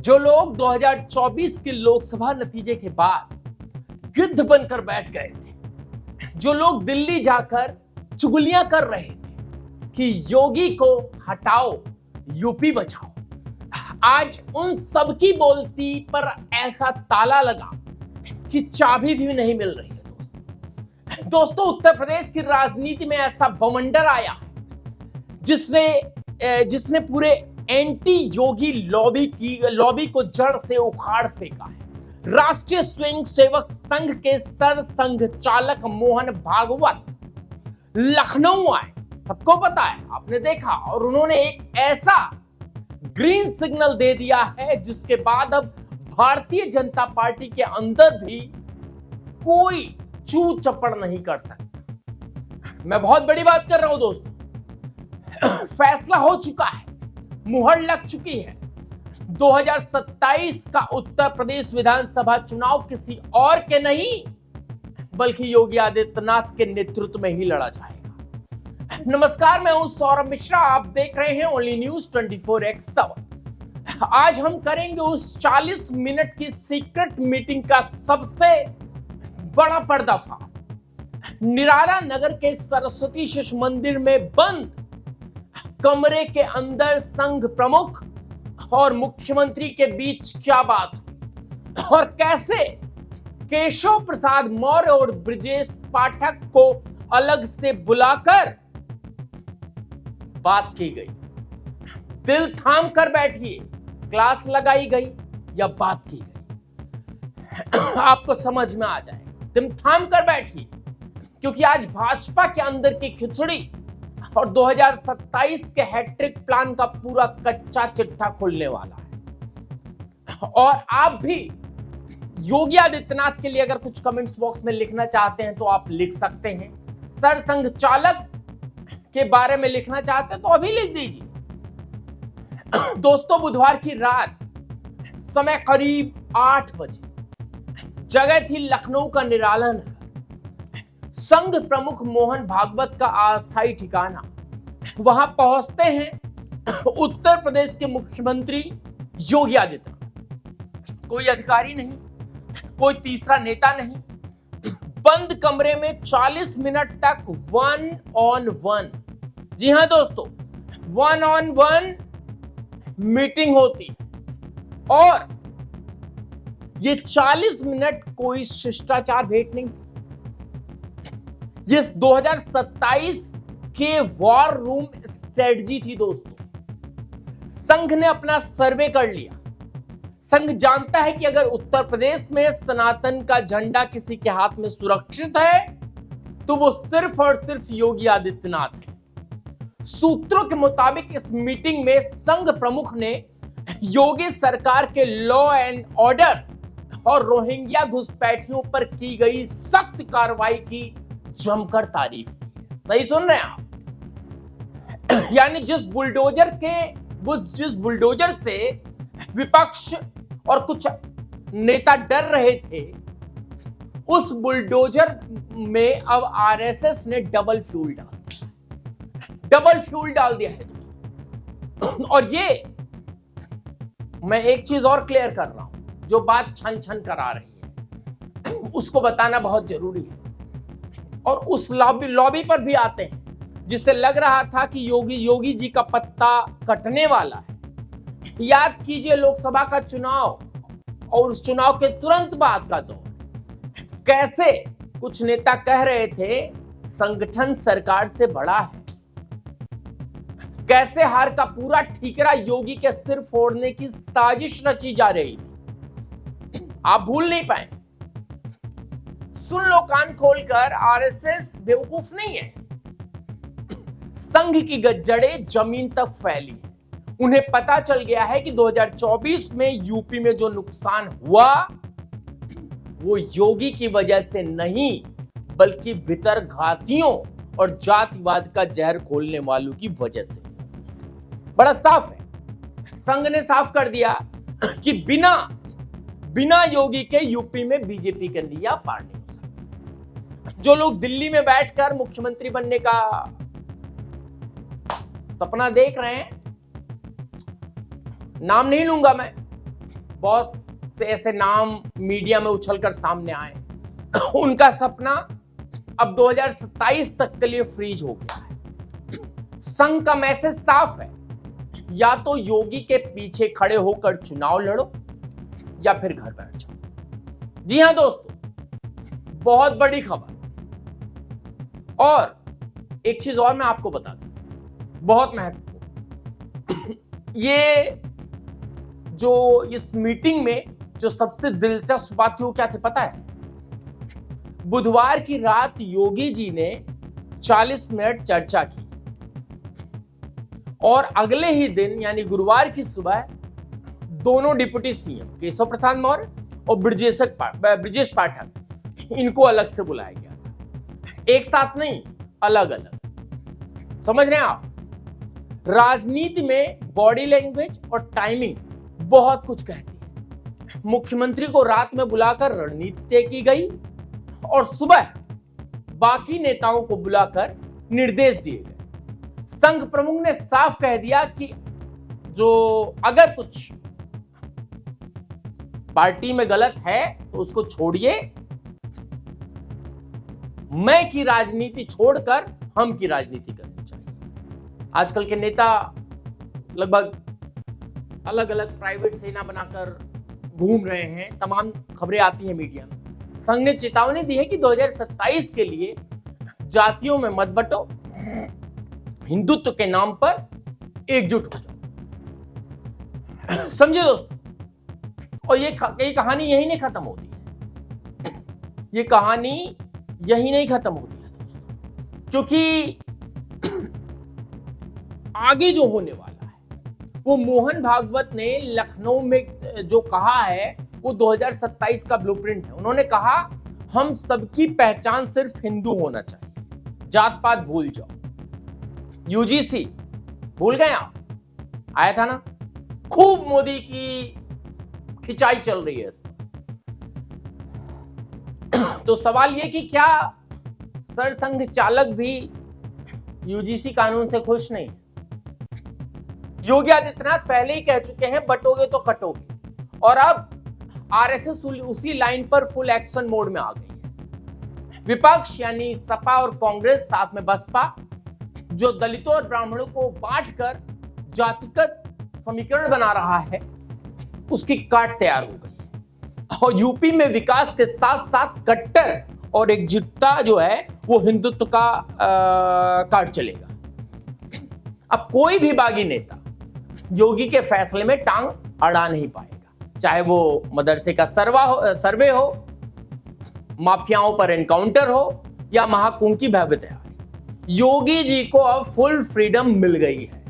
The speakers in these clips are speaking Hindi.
जो लोग 2024 के लोकसभा नतीजे के बाद गिद्ध बनकर बैठ गए थे, जो लोग दिल्ली जाकर चुगलियां कर रहे थे कि योगी को हटाओ, यूपी बचाओ, आज उन सबकी बोलती पर ऐसा ताला लगा कि चाबी भी नहीं मिल रही है। दोस्तों, उत्तर प्रदेश की राजनीति में ऐसा बवंडर आया जिसने पूरे एंटी योगी लॉबी को जड़ से उखाड़ फेंका है। राष्ट्रीय स्वयं सेवक संघ के सर संघ चालक मोहन भागवत लखनऊ आए, सबको पता है, आपने देखा, और उन्होंने एक ऐसा ग्रीन सिग्नल दे दिया है जिसके बाद अब भारतीय जनता पार्टी के अंदर भी कोई चू चपड़ नहीं कर सकता। मैं बहुत बड़ी बात कर रहा हूं दोस्तों। फैसला हो चुका है, मुहर लग चुकी है। 2027 का उत्तर प्रदेश विधानसभा चुनाव किसी और के नहीं बल्कि योगी आदित्यनाथ के नेतृत्व में ही लड़ा जाएगा। नमस्कार, मैं हूं सौरभ मिश्रा, आप देख रहे हैं ओनली न्यूज 24x7। आज हम करेंगे उस 40 मिनट की सीक्रेट मीटिंग का सबसे बड़ा पर्दाफाश। निराला नगर के सरस्वती शिशु मंदिर में बंद कमरे के अंदर संघ प्रमुख और मुख्यमंत्री के बीच क्या बात हुई और कैसे केशव प्रसाद मौर्य और ब्रजेश पाठक को अलग से बुलाकर बात की गई। दिल थाम कर बैठिए, क्लास लगाई गई या बात की गई, आपको समझ में आ जाएगा। दिल थाम कर बैठिए, क्योंकि आज भाजपा के अंदर की खिचड़ी और 2027 के हैट्रिक प्लान का पूरा कच्चा चिट्ठा खुलने वाला है। और आप भी योगी आदित्यनाथ के लिए अगर कुछ कमेंट्स बॉक्स में लिखना चाहते हैं तो आप लिख सकते हैं। सर संघ चालक के बारे में लिखना चाहते हैं तो अभी लिख दीजिए। दोस्तों, बुधवार की रात समय करीब 8 बजे, जगह थी लखनऊ का निराला नगर। संघ प्रमुख मोहन भागवत का अस्थायी ठिकाना। वहां पहुंचते हैं उत्तर प्रदेश के मुख्यमंत्री योगी आदित्यनाथ। कोई अधिकारी नहीं, कोई तीसरा नेता नहीं, बंद कमरे में 40 मिनट तक 1-on-1, जी हां दोस्तों, 1-on-1 मीटिंग होती है। और ये 40 मिनट कोई शिष्टाचार भेंट नहीं, ये 2027 के वॉर रूम स्ट्रेटजी थी दोस्तों। संघ ने अपना सर्वे कर लिया। संघ जानता है कि अगर उत्तर प्रदेश में सनातन का झंडा किसी के हाथ में सुरक्षित है तो वो सिर्फ और सिर्फ योगी आदित्यनाथ है। सूत्रों के मुताबिक इस मीटिंग में संघ प्रमुख ने योगी सरकार के लॉ एंड ऑर्डर और रोहिंग्या घुसपैठियों पर की गई सख्त कार्रवाई की जमकर तारीफ की। सही सुन रहे हैं आप? यानी जिस बुलडोजर से विपक्ष और कुछ नेता डर रहे थे, उस बुलडोजर में अब आरएसएस ने डबल फ्यूल डाल दिया है। और ये मैं एक चीज और क्लियर कर रहा हूं, जो बात छन करा रही है उसको बताना बहुत जरूरी है। और उस लॉबी पर भी आते हैं जिससे लग रहा था कि योगी जी का पत्ता कटने वाला है। याद कीजिए लोकसभा का चुनाव और उस चुनाव के तुरंत बाद का दौर, कैसे कुछ नेता कह रहे थे संगठन सरकार से बड़ा है, कैसे हार का पूरा ठीकरा योगी के सिर फोड़ने की साजिश रची जा रही थी। आप भूल नहीं पाए। सुन लो कान खोलकर, आरएसएस बेवकूफ नहीं है। संघ की जड़ें जमीन तक फैली है। उन्हें पता चल गया है कि 2024 में यूपी में जो नुकसान हुआ वो योगी की वजह से नहीं बल्कि वितरघातियों और जातिवाद का जहर खोलने वालों की वजह से। बड़ा साफ है, संघ ने साफ कर दिया कि बिना योगी के यूपी में बीजेपी का लिया पार नहीं हो सकता। जो लोग दिल्ली में बैठकर मुख्यमंत्री बनने का सपना देख रहे हैं, नाम नहीं लूंगा मैं, बहुत से ऐसे नाम मीडिया में उछलकर सामने आए, उनका सपना अब 2027 तक के लिए फ्रीज हो गया है। संघ का मैसेज साफ है, या तो योगी के पीछे खड़े होकर चुनाव लड़ो या फिर घर बैठ जाओ। जी हां दोस्तों, बहुत बड़ी खबर। और एक चीज और मैं आपको बता दूं, बहुत महत्वपूर्ण, ये जो इस मीटिंग में जो सबसे दिलचस्प बात थी वो क्या थी पता है? बुधवार की रात योगी जी ने 40 मिनट चर्चा की और अगले ही दिन यानी गुरुवार की सुबह दोनों डिप्टी सीएम केशव प्रसाद मौर्य और ब्रजेश पाठक इनको अलग से बुलाया गया था। एक साथ नहीं, अलग अलग। समझ रहे हैं आप? राजनीति में बॉडी लैंग्वेज और टाइमिंग बहुत कुछ कहती है। मुख्यमंत्री को रात में बुलाकर रणनीति तय की गई और सुबह बाकी नेताओं को बुलाकर निर्देश दिए गए। संघ प्रमुख ने साफ कह दिया कि जो अगर कुछ पार्टी में गलत है तो उसको छोड़िए, मैं की राजनीति छोड़कर हम की राजनीति करनी चाहिए। आजकल के नेता लगभग अलग अलग प्राइवेट सेना बनाकर घूम रहे हैं, तमाम खबरें आती हैं मीडिया में। संघ ने चेतावनी दी है कि 2027 के लिए जातियों में मत बंटो, हिंदुत्व के नाम पर एकजुट हो जाओ। समझे दोस्तों? और ये कहानी यही नहीं खत्म होती है, ये कहानी यही नहीं खत्म होती है दोस्तों, क्योंकि आगे जो होने वाला है वो मोहन भागवत ने लखनऊ में जो कहा है वो 2027 का ब्लूप्रिंट है। उन्होंने कहा हम सबकी पहचान सिर्फ हिंदू होना चाहिए, जात पात भूल जाओ। यूजीसी भूल गए आप? आया था ना, खूब मोदी की खिंचाई चल रही है इस पर। तो सवाल ये कि क्या सरसंघ चालक भी यूजीसी कानून से खुश नहीं? योगी आदित्यनाथ पहले ही कह चुके हैं बटोगे तो कटोगे, और अब आरएसएस उसी लाइन पर फुल एक्शन मोड में आ गई है। विपक्ष यानी सपा और कांग्रेस, साथ में बसपा, जो दलितों और ब्राह्मणों को बांटकर जातिगत समीकरण बना रहा है, उसकी काट तैयार हो गई है। और यूपी में विकास के साथ साथ कट्टर और एकजुटता जो है वो हिंदुत्व का काट चलेगा। अब कोई भी बागी नेता योगी के फैसले में टांग अड़ा नहीं पाएगा, चाहे वो मदरसे का सर्वे हो, माफियाओं पर एनकाउंटर हो या महाकुंभ की भव्य तैयारी। योगी जी को अब फुल फ्रीडम मिल गई है।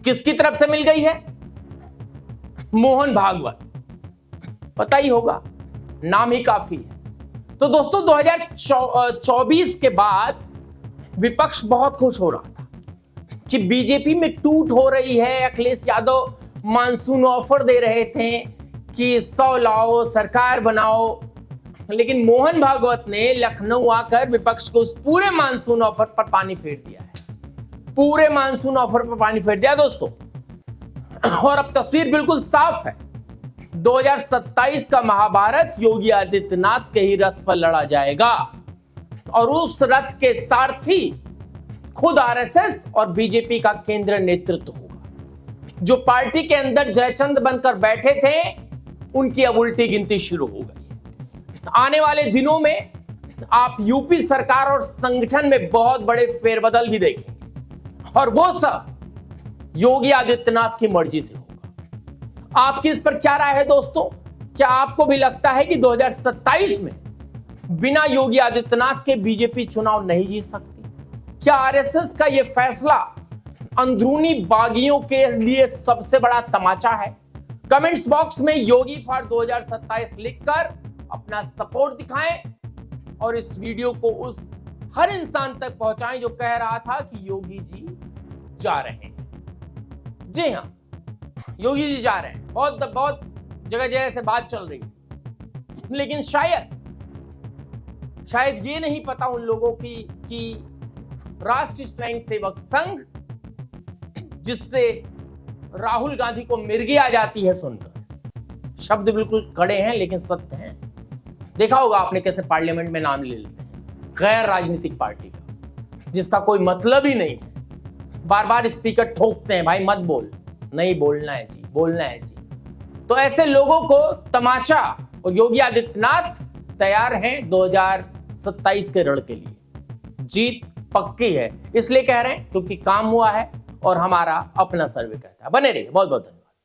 किसकी तरफ से मिल गई है? मोहन भागवत, पता ही होगा, नाम ही काफी है। तो दोस्तों 2024 के बाद विपक्ष बहुत खुश हो रहा था कि बीजेपी में टूट हो रही है। अखिलेश यादव मानसून ऑफर दे रहे थे कि 100 लाओ, सरकार बनाओ, लेकिन मोहन भागवत ने लखनऊ आकर विपक्ष को उस पूरे मानसून ऑफर पर पानी फेर दिया है। पूरे मानसून ऑफर पर पानी फेर दिया दोस्तों। और अब तस्वीर बिल्कुल साफ है, 2027 का महाभारत योगी आदित्यनाथ के ही रथ पर लड़ा जाएगा और उस रथ के सारथी खुद आरएसएस और बीजेपी का केंद्रीय नेतृत्व होगा। जो पार्टी के अंदर जयचंद बनकर बैठे थे, उनकी अब उल्टी गिनती शुरू हो गई। आने वाले दिनों में आप यूपी सरकार और संगठन में बहुत बड़े फेरबदल भी देखेंगे, और वो सब योगी आदित्यनाथ की मर्जी से होगा। आपकी इस पर क्या राय है दोस्तों? क्या आपको भी लगता है कि 2027 में बिना योगी आदित्यनाथ के बीजेपी चुनाव नहीं जीत सकती? क्या आरएसएस का यह फैसला अंदरूनी बागियों के लिए सबसे बड़ा तमाचा है? कमेंट्स बॉक्स में योगी फॉर 2027 लिखकर अपना सपोर्ट दिखाएं और इस वीडियो को उस हर इंसान तक पहुंचाएं जो कह रहा था कि योगी जी जा रहे हैं। जी हां, योगी जी जा रहे हैं। बहुत जगह जगह से बात चल रही है, लेकिन शायद ये नहीं पता उन लोगों की कि राष्ट्रीय स्वयंसेवक संघ, जिससे राहुल गांधी को मिर्गी आ जाती है सुनकर, शब्द बिल्कुल कड़े हैं लेकिन सत्य हैं। देखा होगा आपने कैसे पार्लियामेंट में नाम ले लेते हैं गैर राजनीतिक पार्टी का, जिसका कोई मतलब ही नहीं है। बार बार स्पीकर ठोकते हैं, भाई मत बोल, नहीं बोलना है जी, बोलना है जी। तो ऐसे लोगों को तमाचा, और योगी आदित्यनाथ तैयार हैं 2027 के रण के लिए। जीत पक्की है, इसलिए कह रहे हैं क्योंकि काम हुआ है और हमारा अपना सर्वे कहता है। बने रहिए, बहुत बहुत धन्यवाद।